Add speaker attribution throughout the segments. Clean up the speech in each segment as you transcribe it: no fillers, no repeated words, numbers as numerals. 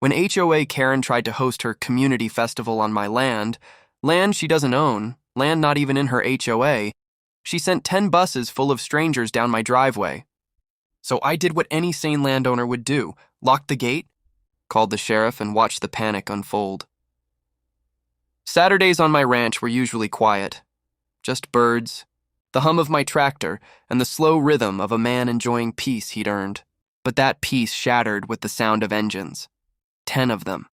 Speaker 1: When HOA Karen tried to host her community festival on my land she doesn't own, land not even in her HOA, she sent 10 buses full of strangers down my driveway. So I did what any sane landowner would do, locked the gate, called the sheriff, and watched the panic unfold. Saturdays on my ranch were usually quiet. Just birds, the hum of my tractor, and the slow rhythm of a man enjoying peace he'd earned. But that peace shattered with the sound of engines. 10 of them.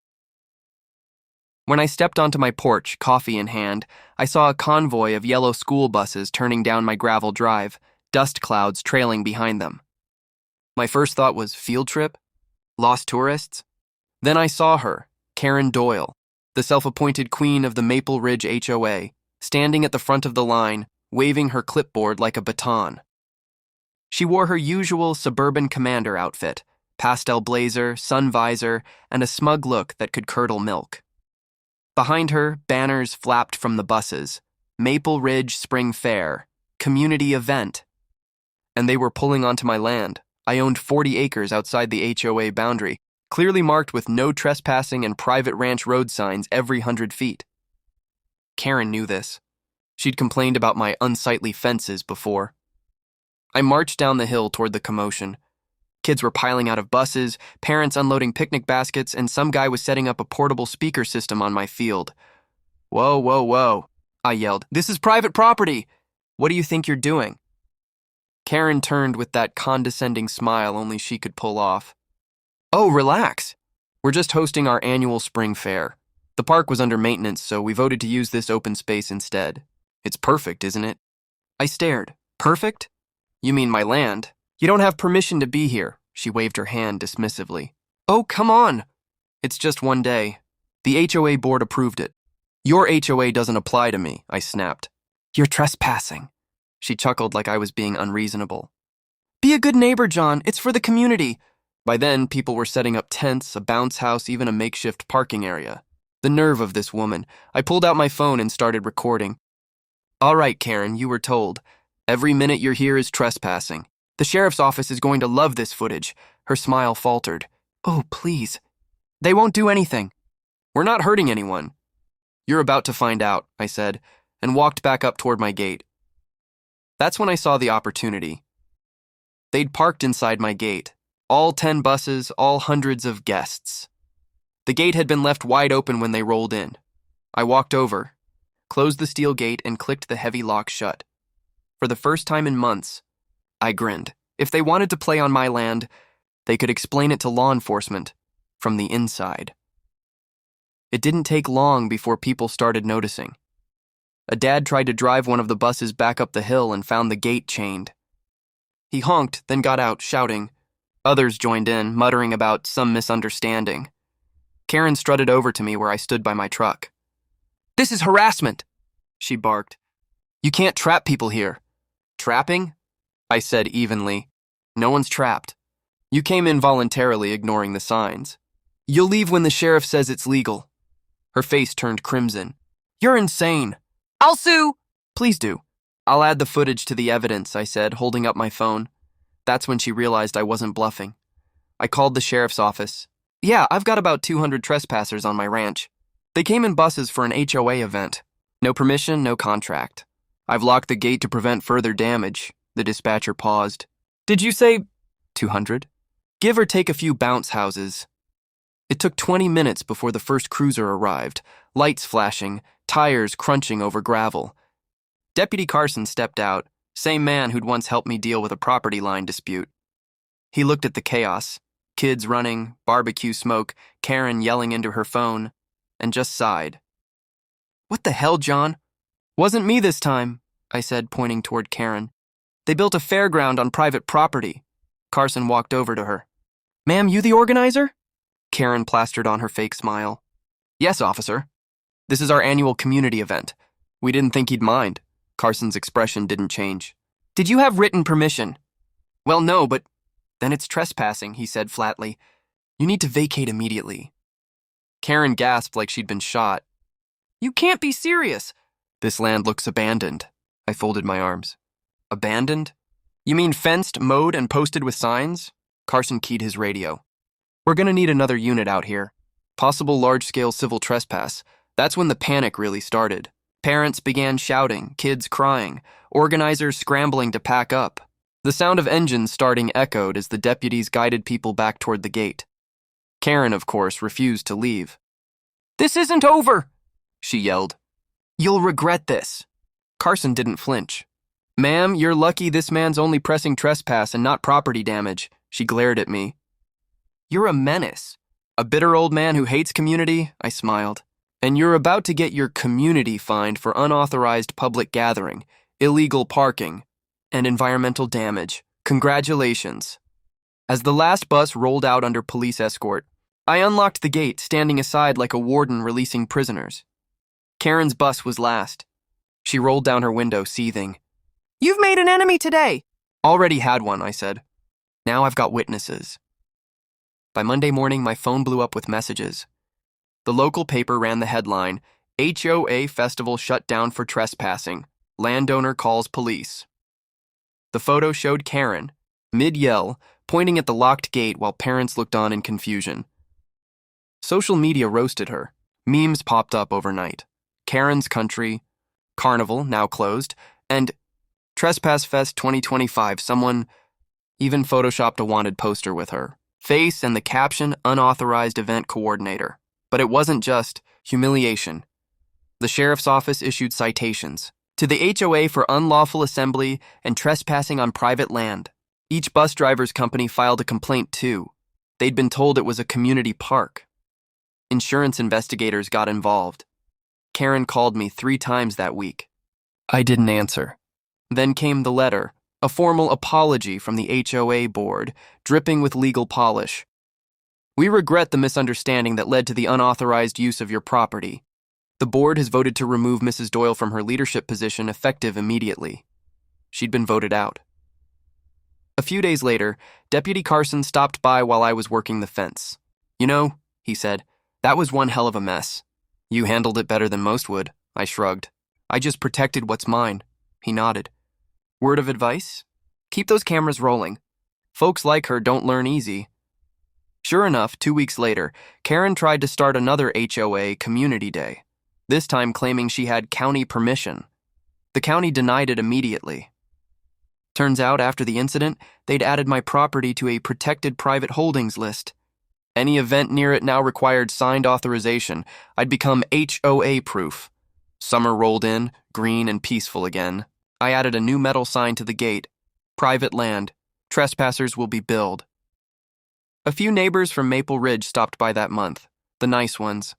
Speaker 1: When I stepped onto my porch, coffee in hand, I saw a convoy of yellow school buses turning down my gravel drive, dust clouds trailing behind them. My first thought was field trip? Lost tourists? Then I saw her, Karen Doyle, the self-appointed queen of the Maple Ridge HOA, standing at the front of the line, waving her clipboard like a baton. She wore her usual suburban commander outfit, pastel blazer, sun visor, and a smug look that could curdle milk. Behind her, banners flapped from the buses. Maple Ridge Spring Fair, community event. And they were pulling onto my land. I owned 40 acres outside the HOA boundary, clearly marked with no trespassing and private ranch road signs every 100 feet. Karen knew this. She'd complained about my unsightly fences before. I marched down the hill toward the commotion. Kids were piling out of buses, parents unloading picnic baskets, and some guy was setting up a portable speaker system on my field. "Whoa, whoa, whoa," I yelled. "This is private property. What do you think you're doing?" Karen turned with that condescending smile only she could pull off. "Oh, relax. We're just hosting our annual spring fair. The park was under maintenance, so we voted to use this open space instead. It's perfect, isn't it?" I stared. "Perfect? You mean my land? You don't have permission to be here," she waved her hand dismissively. "Oh, come on. It's just one day. The HOA board approved it." "Your HOA doesn't apply to me," I snapped. "You're trespassing." She chuckled like I was being unreasonable. "Be a good neighbor, John. It's for the community." By then, people were setting up tents, a bounce house, even a makeshift parking area. The nerve of this woman. I pulled out my phone and started recording. "All right, Karen, you were told. Every minute you're here is trespassing. The sheriff's office is going to love this footage." Her smile faltered. "Oh, please." "They won't do anything. We're not hurting anyone." "You're about to find out," I said, and walked back up toward my gate. That's when I saw the opportunity. They'd parked inside my gate. All 10 buses, all hundreds of guests. The gate had been left wide open when they rolled in. I walked over, closed the steel gate, and clicked the heavy lock shut. For the first time in months, I grinned. If they wanted to play on my land, they could explain it to law enforcement from the inside. It didn't take long before people started noticing. A dad tried to drive one of the buses back up the hill and found the gate chained. He honked, then got out, shouting. Others joined in, muttering about some misunderstanding. Karen strutted over to me where I stood by my truck. "This is harassment," she barked. "You can't trap people here." "Trapping?" I said evenly. "No one's trapped. You came in voluntarily, ignoring the signs. You'll leave when the sheriff says it's legal." Her face turned crimson. "You're insane." "I'll sue." "Please do." "I'll add the footage to the evidence," I said, holding up my phone. That's when she realized I wasn't bluffing. I called the sheriff's office. "Yeah, I've got about 200 trespassers on my ranch. They came in buses for an HOA event. No permission, no contract. I've locked the gate to prevent further damage." The dispatcher paused. "Did you say 200? Give or take a few bounce houses." It took 20 minutes before the first cruiser arrived, lights flashing, tires crunching over gravel. Deputy Carson stepped out, same man who'd once helped me deal with a property line dispute. He looked at the chaos, kids running, barbecue smoke, Karen yelling into her phone, and just sighed. "What the hell, John?" "Wasn't me this time," I said, pointing toward Karen. "They built a fairground on private property." Carson walked over to her. "Ma'am, you the organizer?" Karen plastered on her fake smile. "Yes, officer. This is our annual community event. We didn't think he'd mind." Carson's expression didn't change. "Did you have written permission?" "Well, no, but..." "Then it's trespassing," he said flatly. "You need to vacate immediately." Karen gasped like she'd been shot. "You can't be serious." "This land looks abandoned." I folded my arms. "Abandoned? You mean fenced, mowed, and posted with signs?" Carson keyed his radio. "We're gonna need another unit out here. Possible large-scale civil trespass. That's when the panic really started. Parents began shouting, kids crying, organizers scrambling to pack up. The sound of engines starting echoed as the deputies guided people back toward the gate. Karen, of course, refused to leave. "This isn't over," she yelled. "You'll regret this." Carson didn't flinch. "Ma'am, you're lucky this man's only pressing trespass and not property damage," she glared at me. "You're a menace. A bitter old man who hates community," I smiled. "And you're about to get your community fined for unauthorized public gathering, illegal parking, and environmental damage. Congratulations." As the last bus rolled out under police escort, I unlocked the gate, standing aside like a warden releasing prisoners. Karen's bus was last. She rolled down her window, seething. "You've made an enemy today." "Already had one," I said. "Now I've got witnesses." By Monday morning, my phone blew up with messages. The local paper ran the headline, "HOA Festival Shut Down for Trespassing. Landowner Calls Police." The photo showed Karen, mid-yell, pointing at the locked gate while parents looked on in confusion. Social media roasted her. Memes popped up overnight. Karen's Country, Carnival, now closed, and Trespass Fest 2025. Someone even photoshopped a wanted poster with her face and the caption, "Unauthorized Event Coordinator." But it wasn't just humiliation. The sheriff's office issued citations to the HOA for unlawful assembly and trespassing on private land. Each bus driver's company filed a complaint too. They'd been told it was a community park. Insurance investigators got involved. Karen called me 3 times that week. I didn't answer. Then came the letter, a formal apology from the HOA board, dripping with legal polish. "We regret the misunderstanding that led to the unauthorized use of your property. The board has voted to remove Mrs. Doyle from her leadership position effective immediately." She'd been voted out. A few days later, Deputy Carson stopped by while I was working the fence. "You know," he said, "that was one hell of a mess." "You handled it better than most would," I shrugged. "I just protected what's mine." He nodded. "Word of advice? Keep those cameras rolling. Folks like her don't learn easy." Sure enough, 2 weeks later, Karen tried to start another HOA community day, this time claiming she had county permission. The county denied it immediately. Turns out, after the incident, they'd added my property to a protected private holdings list. Any event near it now required signed authorization. I'd become HOA-proof. Summer rolled in, green and peaceful again. I added a new metal sign to the gate. "Private land. Trespassers will be billed." A few neighbors from Maple Ridge stopped by that month, the nice ones.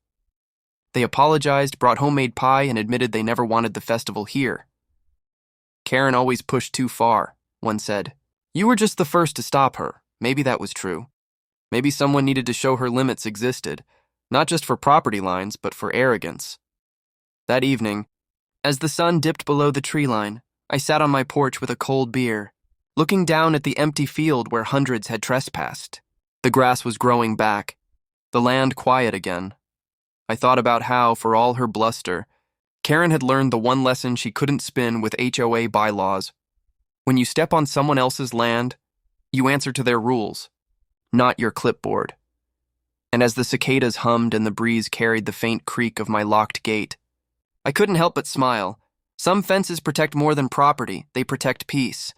Speaker 1: They apologized, brought homemade pie, and admitted they never wanted the festival here. "Karen always pushed too far," one said. "You were just the first to stop her." Maybe that was true. Maybe someone needed to show her limits existed, not just for property lines, but for arrogance. That evening, as the sun dipped below the tree line, I sat on my porch with a cold beer, looking down at the empty field where hundreds had trespassed. The grass was growing back, the land quiet again. I thought about how, for all her bluster, Karen had learned the one lesson she couldn't spin with HOA bylaws. When you step on someone else's land, you answer to their rules, not your clipboard. And as the cicadas hummed and the breeze carried the faint creak of my locked gate, I couldn't help but smile. Some fences protect more than property, they protect peace.